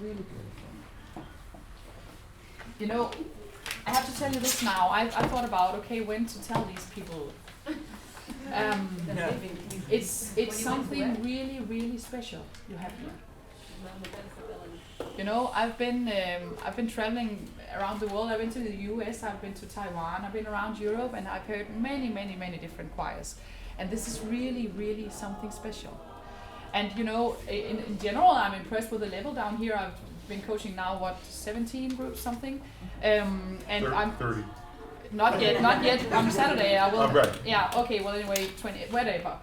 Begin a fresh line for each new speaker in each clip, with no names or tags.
really beautiful. You know, I have to tell you this now. I thought about, okay, when to tell these people. It's something really, really special you have here. You know, I've been traveling around the world. I've been to the US, I've been to Taiwan, I've been around Europe, and I've heard many, many, many different choirs. And this is really, really something special. And you know, in general, I'm impressed with the level down here. I've been coaching now, 17 groups, something. And
30.
I'm 30. Not yet. On Saturday I will.
Right.
Yeah. Okay. Well, anyway, 20. Whatever.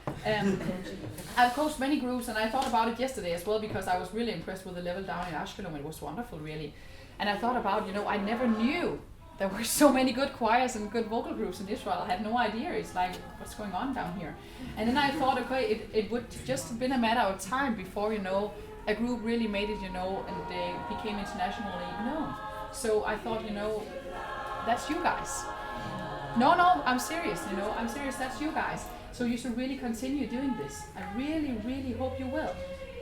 I've coached many groups, and I thought about it yesterday as well because I was really impressed with the level down in Ashkelon. It was wonderful, really. And I thought about, you know, I never knew there were so many good choirs and good vocal groups in Israel. I had no idea. It's like, what's going on down here? And then I thought, okay, it would just have been a matter of time before, you know, a group really made it, you know, and they became internationally known. So I thought, you know, that's you guys. No, I'm serious, you know, I'm serious, that's you guys. So you should really continue doing this. I really, really hope you will.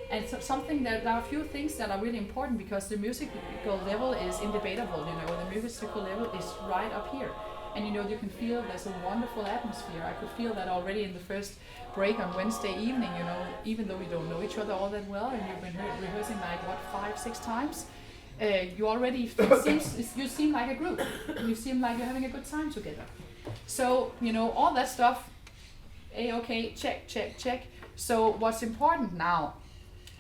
And so there are a few things that are really important because the musical level is indebatable, you know, the musical level is right up here. And you know, you can feel there's a wonderful atmosphere. I could feel that already in the first break on Wednesday evening, you know, even though we don't know each other all that well and you've been rehearsing like, 5-6 times. You already, you seem like a group. You seem like you're having a good time together. So, you know, all that stuff, okay, check. So what's important now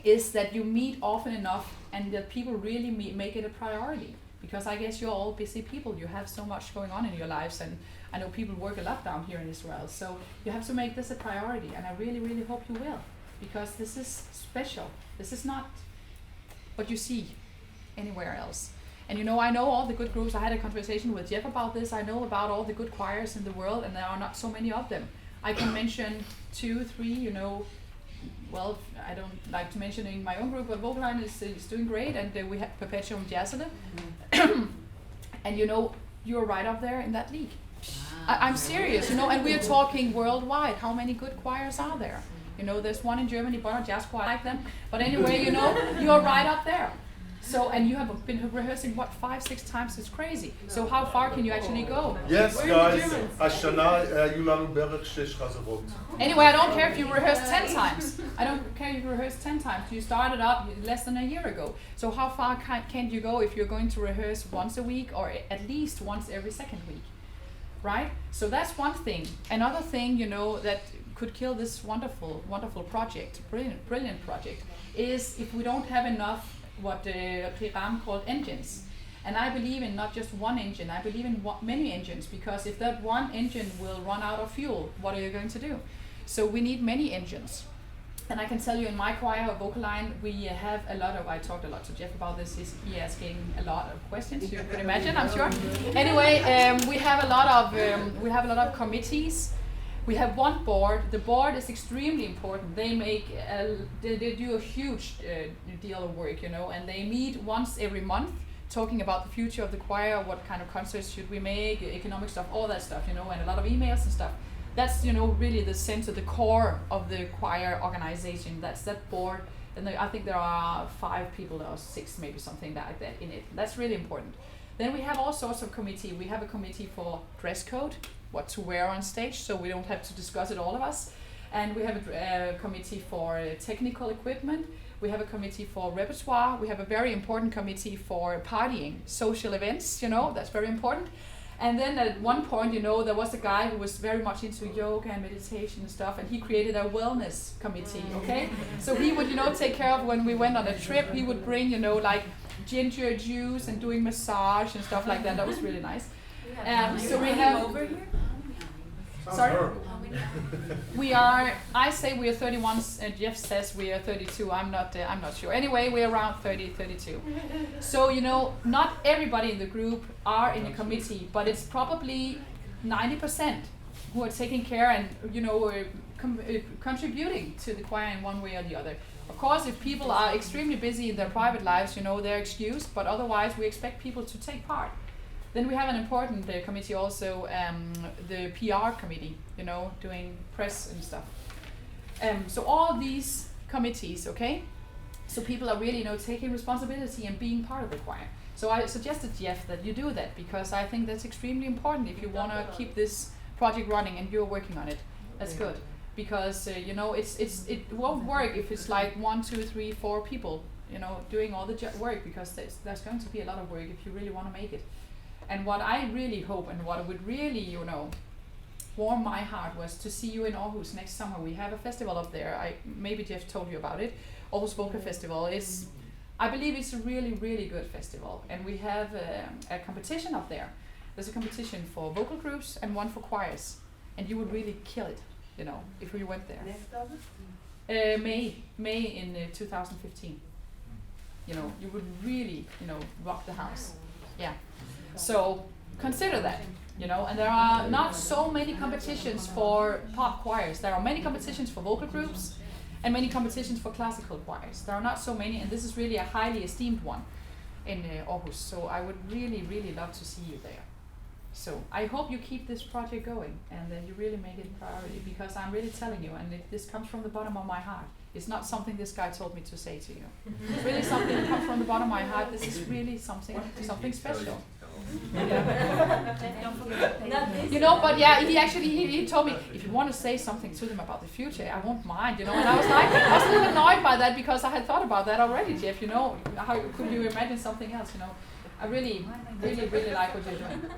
is that you meet often enough and that people really make it a priority. Because I guess you're all busy people, you have so much going on in your lives, and I know people work a lot down here in Israel. So you have to make this a priority, and I really, really hope you will. Because this is special. This is not what you see anywhere else. And you know, I know all the good groups. I had a conversation with Jeff about this. I know about all the good choirs in the world, and there are not so many of them. I can mention 2, 3, you know. Well, I don't like to mention in my own group, but Vocalocity is doing great, and we have Perpetuum Jazzele. And you know, you're right up there in that league. I'm serious, you know, and we're talking worldwide. How many good choirs are there? You know, there's one in Germany, Bonner Jazz Choir, I like them. But anyway, you know, you're right up there. So, and you have been rehearsing, 5-6 times? It's crazy. So how far can you actually go?
Yes, guys. Ashana, Yulanu Berek Shesh Chazarot.
Anyway, I don't care if you rehearse 10 times. I don't care if you rehearse 10 times. You started up less than a year ago. So how far can you go if you're going to rehearse once a week or at least once every second week? Right? So that's one thing. Another thing, you know, that could kill this wonderful, wonderful project, brilliant project, is if we don't have enough what Piram called engines. And I believe in not just one engine, I believe in many engines, because if that one engine will run out of fuel, what are you going to do? So we need many engines. And I can tell you in my choir, Vocaline, we have a lot of, I talked a lot to Jeff about this, he asking a lot of questions, you could imagine, I'm sure. Anyway, we have a lot of committees. We have one board. The board is extremely important. They do a huge deal of work, you know, and they meet once every month, talking about the future of the choir, what kind of concerts should we make, economic stuff, all that stuff, you know, and a lot of emails and stuff. That's, you know, really the center, the core of the choir organization. That's that board, and I think there are 5 people or 6, maybe something like that in it. That's really important. Then we have all sorts of committee. We have a committee for dress code, what to wear on stage, so we don't have to discuss it, all of us. And we have a committee for technical equipment. We have a committee for repertoire. We have a very important committee for partying, social events, you know, that's very important. And then at one point, you know, there was a guy who was very much into yoga and meditation and stuff, and he created a wellness committee, okay? So he would, you know, take care of when we went on a trip, he would bring, you know, like ginger juice and doing massage and stuff like that. That was really nice. So we have over here. Sorry? We are, I say we are 31, Jeff says we are 32, I'm not sure. Anyway, we're around 30, 32. So, you know, not everybody in the group are in a committee, but it's probably 90% who are taking care and, you know, contributing to the choir in one way or the other. Of course, if people are extremely busy in their private lives, you know, they're excused, but otherwise we expect people to take part. Then we have an important committee also, the PR committee, you know, doing press and stuff. So all these committees, okay, So people are really, taking responsibility and being part of the choir. So I suggested, Jeff, that you do that, because I think that's extremely important if you want to keep this project running and you're working on it. That's good, because it won't work if it's like 1, 2, 3, 4 people, doing all the work, because there's going to be a lot of work if you really want to make it. And what I really hope, and what would really, warm my heart, was to see you in Aarhus next summer. We have a festival up there. Maybe Jeff told you about it. Aarhus Vocal Festival is, I believe it's a really, really good festival, and we have a competition up there. There's a competition for vocal groups and one for choirs, and you would really kill it, if you went there.
Next August?
May in 2015. You would really, rock the house. Yeah. So consider that, and there are not so many competitions for pop choirs. There are many competitions for vocal groups and many competitions for classical choirs. There are not so many, and this is really a highly esteemed one in Aarhus. So I would really, really love to see you there. So I hope you keep this project going and that you really make it a priority, because I'm really telling you, and this comes from the bottom of my heart. It's not something this guy told me to say to you. It's really something that comes from the bottom of my heart. This is really something special. But yeah, he told me, if you want to say something to them about the future, I won't mind, and I was like, I was a little annoyed by that, because I had thought about that already, Jeff, how could you imagine something else, I really, really, really like what you're doing.